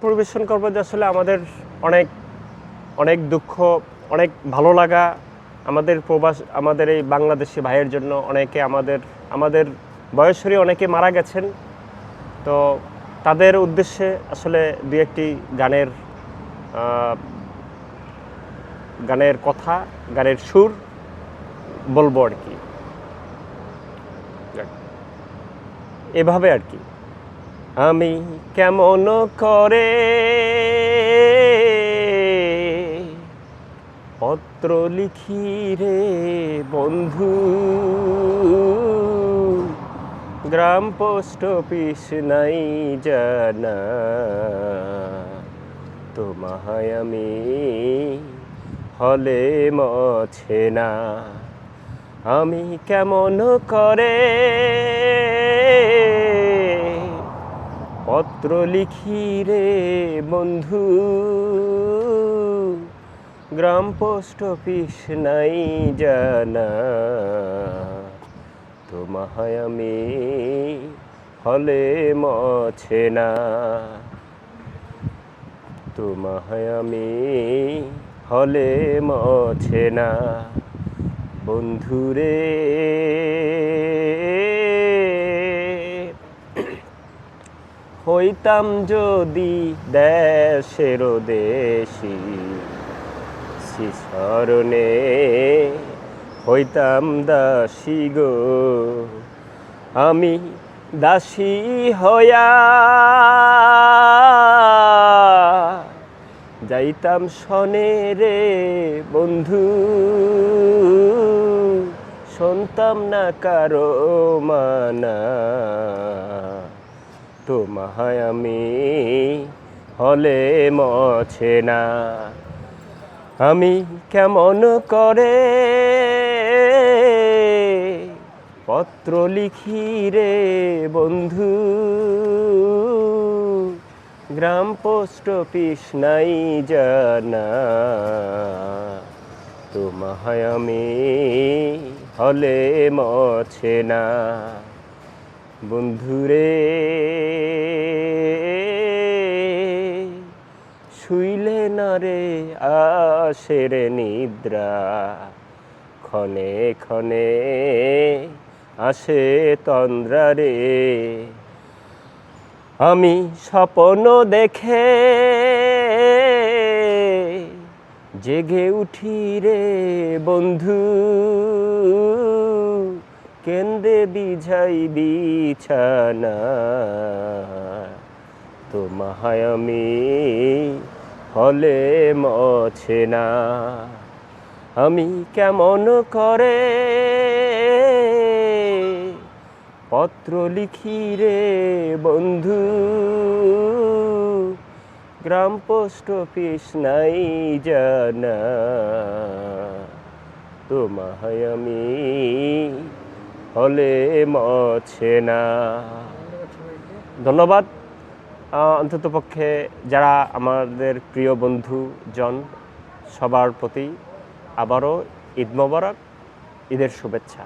পরিবেশন করব যে আসলে আমাদের অনেক অনেক দুঃখ, অনেক ভালো লাগা আমাদের এই বাংলাদেশি ভাইয়ের জন্য অনেকে আমাদের বয়সেরই অনেকে মারা গেছেন। তো তাদের উদ্দেশ্যে আসলে দুই একটি গানের কথা, গানের সুর বলবো আর কি। এভাবে আর কি। আমি কেমন করে পত্র লিখি রে বন্ধু, গ্রাম পোস্ট অফিস নাই জানা, তোমায় আমি হলে মছে না। আমি কেমন করে পত্র লিখি রে বন্ধু, গ্রাম পোস্ট অফিস নাই জানা, তোমায় আমি হলে মছে না, তোমায় আমি হলে মছে না। বন্ধুরে হইতাম যদি দেশের দেশি, শিশরণে হইতাম দাসী গো। আমি দাসী হইয়া যাইতাম শনে রে বন্ধু, শুনতাম না কারো মানা, তোমায় আমি হলে মছে না। আমি কেমন করে পত্র লিখি রে বন্ধু, গ্রাম পোস্ট অফিস নাই জানা, তোমায় আমি হলে মছে না। বন্ধুরে শুইলে না রে আসের নিদ্রা, ক্ষণে ক্ষণে আসে তন্দ্রা রে। আমি স্বপ্ন দেখে জেগে উঠি রে বন্ধু, কেন্দ্রে বিঝাই বিছানা, তোমায় আমি হলে মছে না। আমি কেমন করে পত্র লিখি রে বন্ধু, গ্রাম পোস্ট অফিস নাই জানা, তোমায় আমি হলে মছে না। ধন্যবাদ। অন্ততপক্ষে যারা আমাদের প্রিয় বন্ধুজন, সবার প্রতি আবারও ঈদ মোবারক, ঈদের শুভেচ্ছা।